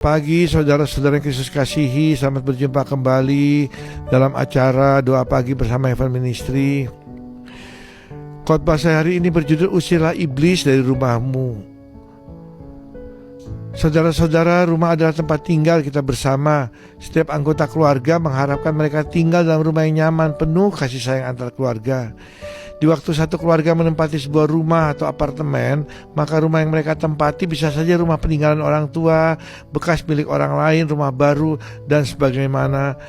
pagi saudara-saudara yang Kristus kasihi, selamat berjumpa kembali dalam acara Doa Pagi bersama Heaven Ministry. Khotbah saya hari ini berjudul Usirlah Iblis dari Rumahmu. Saudara-saudara, rumah adalah tempat tinggal kita bersama. Setiap anggota keluarga mengharapkan mereka tinggal dalam rumah yang nyaman, penuh kasih sayang antar keluarga. Di waktu satu keluarga menempati sebuah rumah atau apartemen, maka rumah yang mereka tempati bisa saja rumah peninggalan orang tua, bekas milik orang lain, rumah baru, dan sebagainya.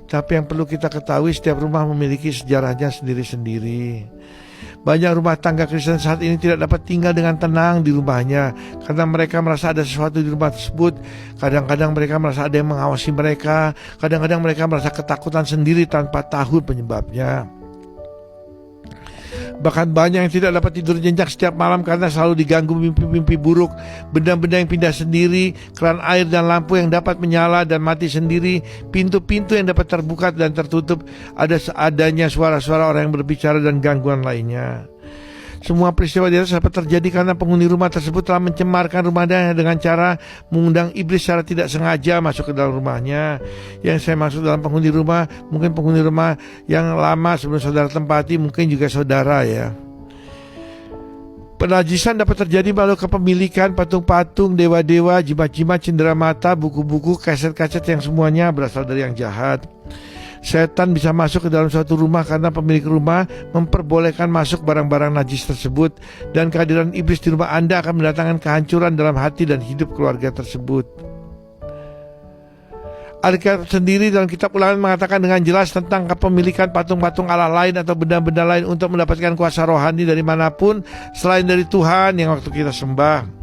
Tapi yang perlu kita ketahui, setiap rumah memiliki sejarahnya sendiri-sendiri. Banyak rumah tangga Kristen saat ini tidak dapat tinggal dengan tenang di rumahnya karena mereka merasa ada sesuatu di rumah tersebut. Kadang-kadang mereka merasa ada yang mengawasi mereka. Kadang-kadang mereka merasa ketakutan sendiri tanpa tahu penyebabnya. Bahkan banyak yang tidak dapat tidur nyenyak setiap malam karena selalu diganggu mimpi-mimpi buruk, benda-benda yang pindah sendiri, keran air dan lampu yang dapat menyala dan mati sendiri, pintu-pintu yang dapat terbuka dan tertutup, ada seadanya suara-suara orang yang berbicara dan gangguan lainnya. Semua peristiwa di atas dapat terjadi karena penghuni rumah tersebut telah mencemarkan rumahnya dengan cara mengundang iblis secara tidak sengaja masuk ke dalam rumahnya. Yang saya maksud dalam penghuni rumah, mungkin penghuni rumah yang lama sebelum saudara tempati, mungkin juga saudara ya. Penajisan dapat terjadi melalui kepemilikan patung-patung, dewa-dewa, jimat-jimat, cenderamata, buku-buku, kaset-kaset yang semuanya berasal dari yang jahat. Setan bisa masuk ke dalam suatu rumah karena pemilik rumah memperbolehkan masuk barang-barang najis tersebut, dan kehadiran iblis di rumah Anda akan mendatangkan kehancuran dalam hati dan hidup keluarga tersebut. Alkitab sendiri dalam kitab Ulangan mengatakan dengan jelas tentang kepemilikan patung-patung Allah lain atau benda-benda lain untuk mendapatkan kuasa rohani dari manapun selain dari Tuhan yang waktu kita sembah.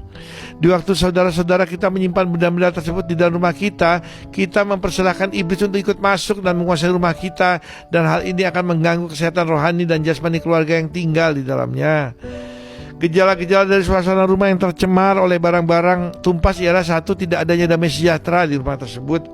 Di waktu saudara-saudara kita menyimpan benda-benda tersebut di dalam rumah kita, kita mempersilahkan iblis untuk ikut masuk dan menguasai rumah kita, dan hal ini akan mengganggu kesehatan rohani dan jasmani keluarga yang tinggal di dalamnya. Gejala-gejala dari suasana rumah yang tercemar oleh barang-barang tumpas ialah satu, tidak adanya damai sejahtera di rumah tersebut.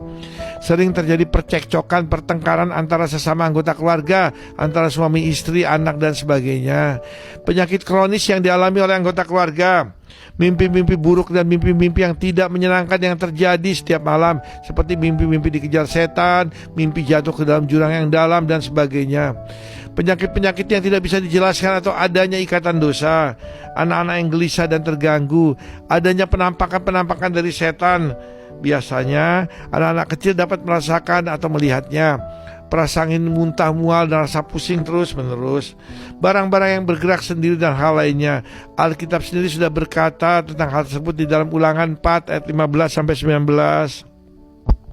Sering terjadi percekcokan, pertengkaran antara sesama anggota keluarga, antara suami istri, anak dan sebagainya. Penyakit kronis yang dialami oleh anggota keluarga, mimpi-mimpi buruk dan mimpi-mimpi yang tidak menyenangkan yang terjadi setiap malam, seperti mimpi-mimpi dikejar setan, mimpi jatuh ke dalam jurang yang dalam dan sebagainya. Penyakit-penyakit yang tidak bisa dijelaskan atau adanya ikatan dosa, anak-anak yang gelisah dan terganggu, adanya penampakan-penampakan dari setan. Biasanya anak-anak kecil dapat merasakan atau melihatnya. Perasaan ingin muntah, mual dan rasa pusing terus-menerus. Barang-barang yang bergerak sendiri dan hal lainnya. Alkitab sendiri sudah berkata tentang hal tersebut di dalam Ulangan 4 ayat 15-19.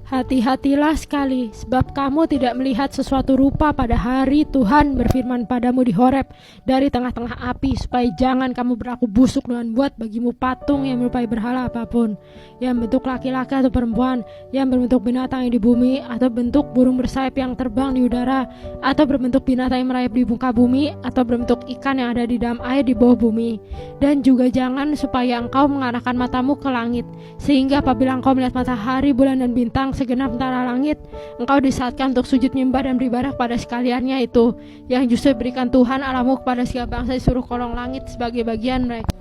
Hati-hatilah sekali, sebab kamu tidak melihat sesuatu rupa pada hari Tuhan berfirman padamu di Horeb dari tengah-tengah api, supaya jangan kamu berlaku busuk dengan buat bagimu patung yang menyerupai berhala apapun, yang bentuk laki-laki atau perempuan, yang berbentuk binatang yang di bumi, atau bentuk burung bersayap yang terbang di udara, atau berbentuk binatang yang merayap di muka bumi, atau berbentuk ikan yang ada di dalam air di bawah bumi. Dan juga jangan supaya engkau mengarahkan matamu ke langit, sehingga apabila engkau melihat matahari, bulan dan bintang segenap tentara langit, engkau disaatkan untuk sujud menyembah dan beribadah pada sekaliannya itu, yang justru berikan Tuhan Allahmu kepada segala bangsa di seluruh kolong langit sebagai bagian mereka.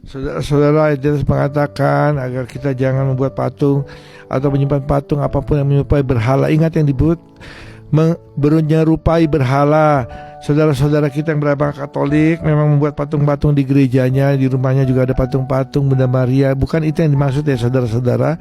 Saudara-saudara, Yesus mengatakan agar kita jangan membuat patung atau menyimpan patung apapun yang menyerupai berhala. Ingat yang disebut menyerupai berhala. Saudara-saudara kita yang beragama Katolik memang membuat patung-patung di gerejanya, di rumahnya juga ada patung-patung Bunda Maria. Bukan itu yang dimaksud ya saudara-saudara.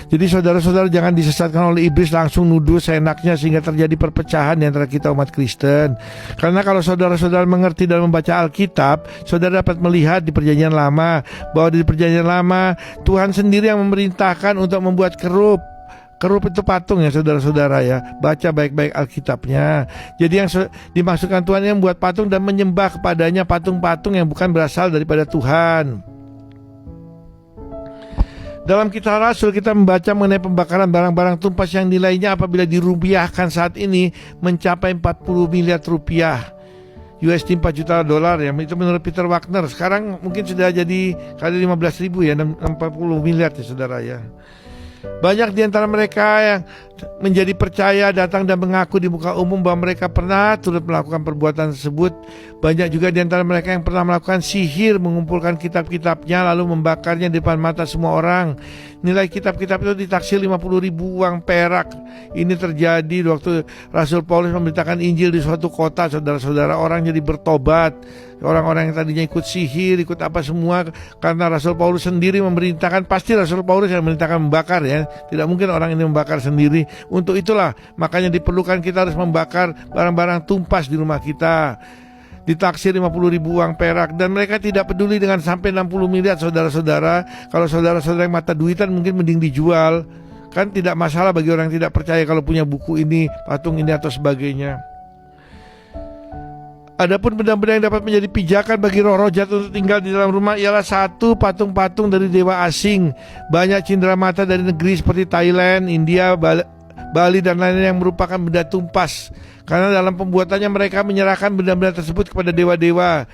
Jadi saudara-saudara jangan disesatkan oleh iblis langsung nuduh seenaknya sehingga terjadi perpecahan di antara kita umat Kristen. Karena kalau saudara-saudara mengerti dalam membaca Alkitab, saudara dapat melihat di Perjanjian Lama bahwa di Perjanjian Lama Tuhan sendiri yang memerintahkan untuk membuat kerup. Kerup itu patung ya saudara-saudara ya. Baca baik-baik Alkitabnya. Jadi yang dimaksudkan Tuhan yang membuat patung dan menyembah kepadanya patung-patung yang bukan berasal daripada Tuhan. Dalam Kisah Rasul kita membaca mengenai pembakaran barang-barang tumpas yang nilainya apabila dirupiahkan saat ini mencapai 40 miliar rupiah. USD 4 juta dolar ya. Itu menurut Peter Wagner. Sekarang mungkin sudah jadi kali 15.000 ya, 40 miliar ya saudara ya. Banyak di antara mereka yang menjadi percaya datang dan mengaku di muka umum bahwa mereka pernah turut melakukan perbuatan tersebut. Banyak juga di antara mereka yang pernah melakukan sihir, mengumpulkan kitab-kitabnya lalu membakarnya di depan mata semua orang. Nilai kitab-kitab itu ditaksir 50.000 uang perak. Ini terjadi waktu Rasul Paulus memberitakan Injil di suatu kota, saudara-saudara. Orang jadi bertobat. Orang-orang yang tadinya ikut sihir, ikut apa semua, karena Rasul Paulus sendiri memerintahkan, pasti Rasul Paulus yang memerintahkan membakar ya. Tidak mungkin orang ini membakar sendiri. Untuk itulah makanya diperlukan kita harus membakar barang-barang tumpas di rumah kita. Ditaksir 50.000 uang perak, dan mereka tidak peduli dengan sampai 60 miliar, saudara-saudara. Kalau saudara-saudara yang mata duitan mungkin mending dijual. Kan tidak masalah bagi orang yang tidak percaya kalau punya buku ini, patung ini atau sebagainya. Adapun benda-benda yang dapat menjadi pijakan bagi roh-roh jahat untuk tinggal di dalam rumah ialah satu, patung-patung dari dewa asing. Banyak cindramata dari negeri seperti Thailand, India, Bali dan lain-lain yang merupakan benda tumpas. Karena dalam pembuatannya mereka menyerahkan benda-benda tersebut kepada dewa-dewa.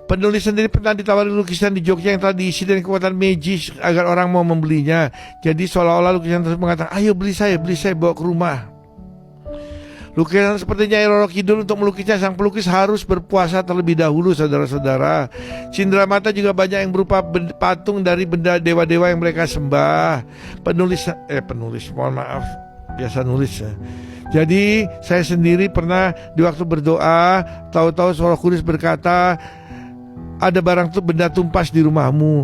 Penulis sendiri pernah ditawari lukisan di Jogja yang telah diisi dengan kekuatan magis agar orang mau membelinya. Jadi seolah-olah lukisan tersebut mengatakan, ayo beli saya, bawa ke rumah. Lukisan seperti Nyai Roro Kidul, untuk melukisnya sang pelukis harus berpuasa terlebih dahulu, saudara-saudara. Cindramata juga banyak yang berupa patung dari benda dewa-dewa yang mereka sembah. Penulis, mohon maaf, biasa nulis ya. Jadi saya sendiri pernah di waktu berdoa, tahu-tahu Roh Kudus berkata, ada barang benda tumpas di rumahmu.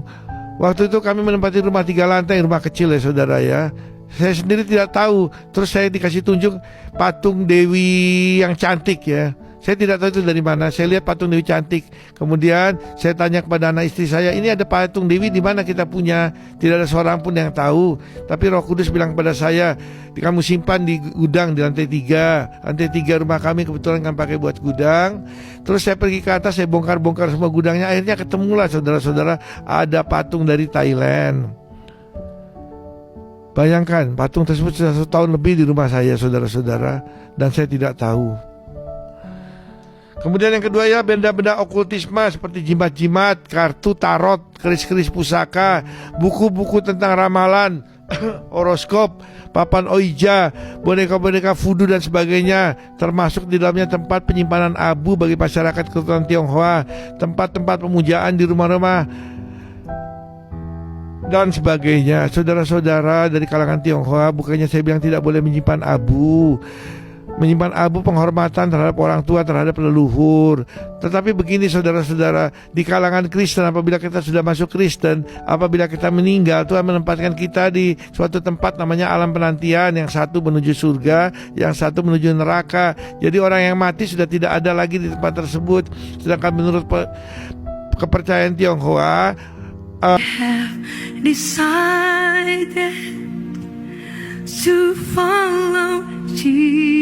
Waktu itu kami menempati rumah 3 lantai, rumah kecil ya saudara ya. Saya sendiri tidak tahu. Terus saya dikasih tunjuk patung Dewi yang cantik ya. Saya tidak tahu itu dari mana. Saya lihat patung Dewi cantik. Kemudian saya tanya kepada anak istri saya, ini ada patung Dewi di mana kita punya? Tidak ada seorang pun yang tahu. Tapi Roh Kudus bilang kepada saya, kamu simpan di gudang di lantai 3. Lantai 3 rumah kami kebetulan kan pakai buat gudang. Terus saya pergi ke atas, saya bongkar-bongkar semua gudangnya. Akhirnya ketemulah saudara-saudara, ada patung dari Thailand. Bayangkan, patung tersebut sudah 1 tahun lebih di rumah saya, saudara-saudara, dan saya tidak tahu. Kemudian yang kedua ya, benda-benda okultisme seperti jimat-jimat, kartu tarot, keris-keris pusaka, buku-buku tentang ramalan, horoskop, papan oija, boneka-boneka voodoo dan sebagainya. Termasuk di dalamnya tempat penyimpanan abu bagi masyarakat keturunan Tionghoa, tempat-tempat pemujaan di rumah-rumah dan sebagainya. Saudara-saudara dari kalangan Tionghoa, bukannya saya bilang tidak boleh menyimpan abu. Menyimpan abu penghormatan terhadap orang tua, terhadap leluhur. Tetapi begini saudara-saudara, di kalangan Kristen, apabila kita sudah masuk Kristen, apabila kita meninggal, Tuhan menempatkan kita di suatu tempat namanya alam penantian. Yang satu menuju surga, yang satu menuju neraka. Jadi orang yang mati sudah tidak ada lagi di tempat tersebut. Sedangkan menurut kepercayaan Tionghoa, have decided to follow Jesus.